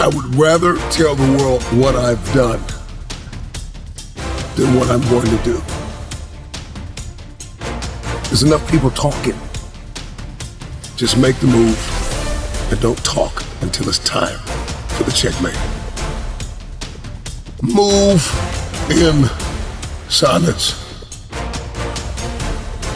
I would rather tell the world what I've done than what I'm going to do. There's enough people talking. Just make the move and don't talk until it's time for the checkmate. Move in silence.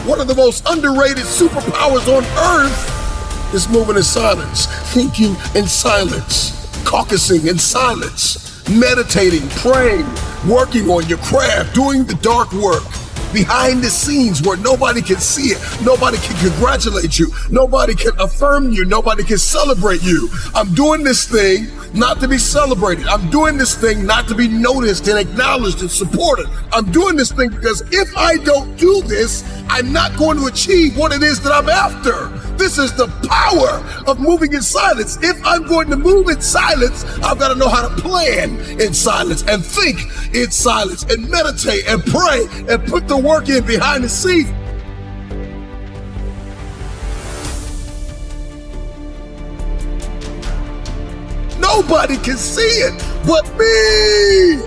One of the most underrated superpowers on earth is moving in silence, thinking in silence, caucusing in silence, meditating, praying, working on your craft, doing the dark work, behind the scenes where nobody can see it, nobody can congratulate you, nobody can affirm you, nobody can celebrate you. I'm doing this thing not to be celebrated. I'm doing this thing not to be noticed and acknowledged and supported. I'm doing this thing because if I don't do this, I'm not going to achieve what it is that I'm after. This is the power of moving in silence. If I'm going to move in silence, I've got to know how to plan in silence and think in silence and meditate and pray and put the work in behind the scenes. Nobody can see it but me.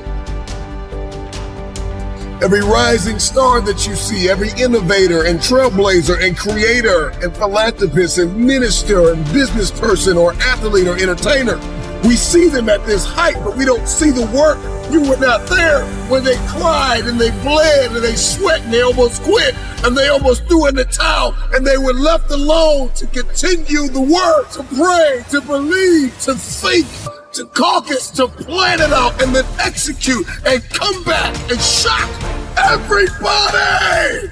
Every rising star that you see, every innovator and trailblazer and creator and philanthropist and minister and business person or athlete or entertainer, we see them at this height, but we don't see the work. You were not there when they cried and they bled and they sweat and they almost quit and they almost threw in the towel and they were left alone to continue the work, to pray, to believe, to think, to caucus, to plan it out and then execute and come back and shock everybody.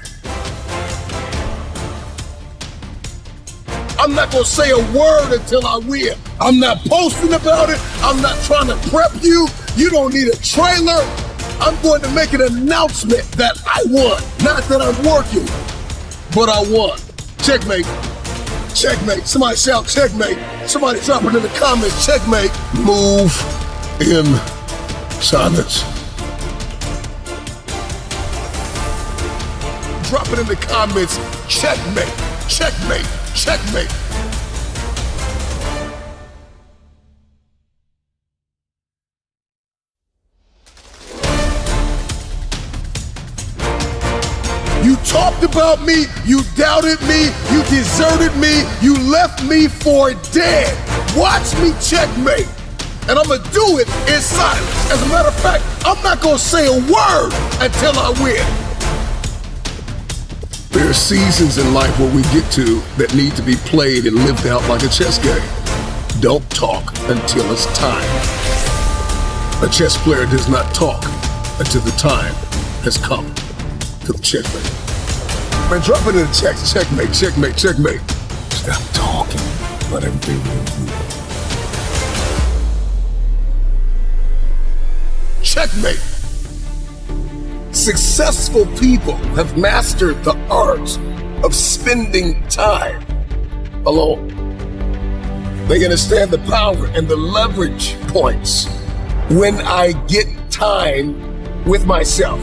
I'm not gonna say a word until I win. I'm not posting about it. I'm not trying to prep you. You don't need a trailer. I'm going to make an announcement that I won. Not that I'm working, but I won. Checkmate. Checkmate. Somebody shout checkmate. Somebody drop it in the comments. Checkmate. Move in silence. Drop it in the comments. Checkmate. Checkmate. Checkmate. You talked about me, you doubted me, you deserted me, you left me for dead. Watch me checkmate. And I'm gonna do it in silence. As a matter of fact, I'm not gonna say a word until I win. There are seasons in life where we get to that need to be played and lived out like a chess game. Don't talk until it's time. A chess player does not talk until the time has come to the checkmate. Man, drop it in the text. Checkmate, checkmate, checkmate. Stop talking. Let everything move. Checkmate. Successful people have mastered the art of spending time alone. They understand the power and the leverage points when I get time with myself.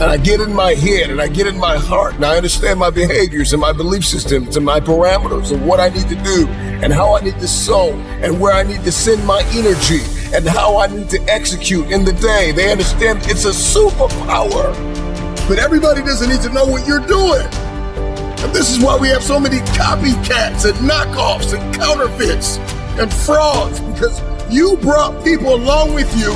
And I get in my head and I get in my heart and I understand my behaviors and my belief systems and my parameters of what I need to do and how I need to sow and where I need to send my energy and how I need to execute in the day. They understand it's a superpower, but everybody doesn't need to know what you're doing. And this is why we have so many copycats and knockoffs and counterfeits and frauds, because you brought people along with you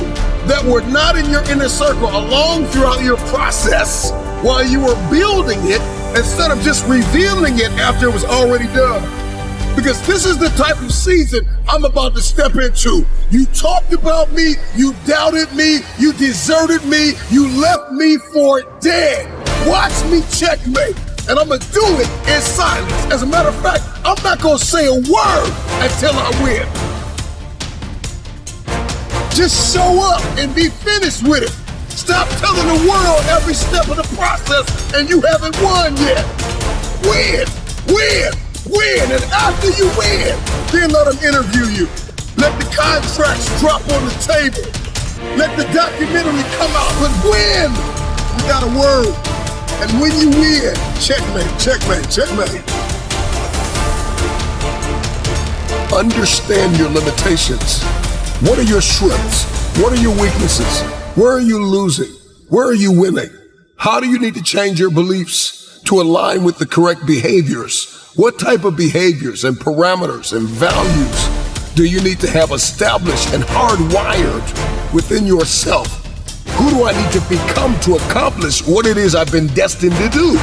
that were not in your inner circle along throughout your process while you were building it instead of just revealing it after it was already done. Because this is the type of season I'm about to step into. You talked about me, you doubted me, you deserted me, you left me for dead. Watch me checkmate, and I'm gonna do it in silence. As a matter of fact, I'm not gonna say a word until I win. Just show up and be finished with it. Stop telling the world every step of the process and you haven't won yet. Win, win, win, and after you win, then let them interview you. Let the contracts drop on the table. Let the documentary come out, but win. You got a word. And when you win, checkmate, checkmate, checkmate. Understand your limitations What are your strengths? What are your weaknesses? Where are you losing? Where are you winning? How do you need to change your beliefs to align with the correct behaviors? What type of behaviors and parameters and values do you need to have established and hardwired within yourself? Who do I need to become to accomplish what it is I've been destined to do?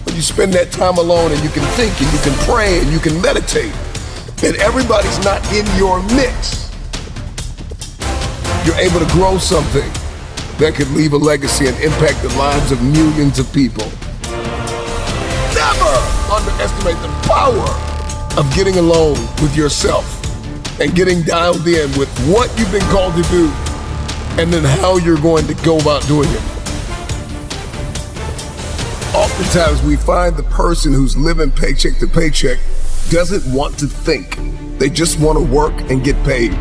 When you spend that time alone and you can think and you can pray and you can meditate, and everybody's not in your mix, you're able to grow something that could leave a legacy and impact the lives of millions of people. Never underestimate the power of getting alone with yourself and getting dialed in with what you've been called to do and then how you're going to go about doing it. Oftentimes we find the person who's living paycheck to paycheck doesn't want to think. They just want to work and get paid.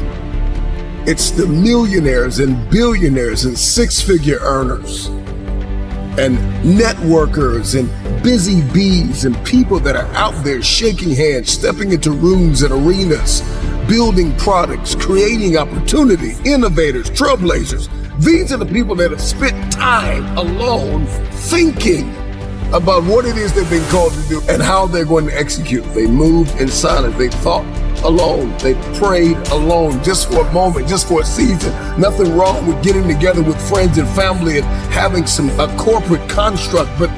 It's the millionaires and billionaires and six-figure earners and networkers and busy bees and people that are out there shaking hands, stepping into rooms and arenas, building products, creating opportunity, innovators, trailblazers. These are the people that have spent time alone thinking about what it is they've been called to do and how they're going to execute. They moved in silence. They thought alone. They prayed alone, just for a moment, just for a season. Nothing wrong with getting together with friends and family and having a corporate construct, but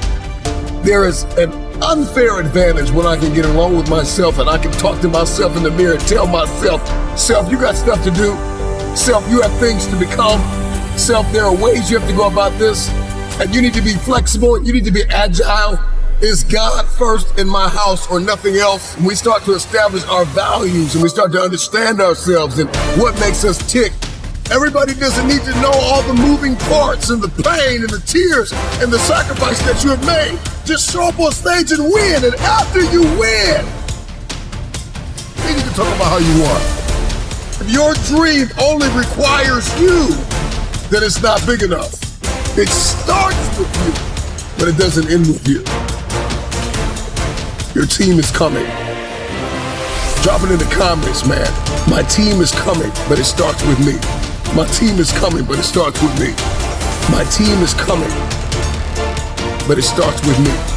there is an unfair advantage when I can get along with myself and I can talk to myself in the mirror and tell myself, self, you got stuff to do. Self, you have things to become. Self, there are ways you have to go about this. And you need to be flexible, you need to be agile. Is God first in my house or nothing else? And we start to establish our values and we start to understand ourselves and what makes us tick. Everybody doesn't need to know all the moving parts and the pain and the tears and the sacrifice that you have made. Just show up on stage and win. And after you win, then you can talk about how you won. If your dream only requires you, then it's not big enough. It starts with you, but it doesn't end with you. Your team is coming. Drop it in the comments, man. My team is coming, but it starts with me. My team is coming, but it starts with me. My team is coming, but it starts with me.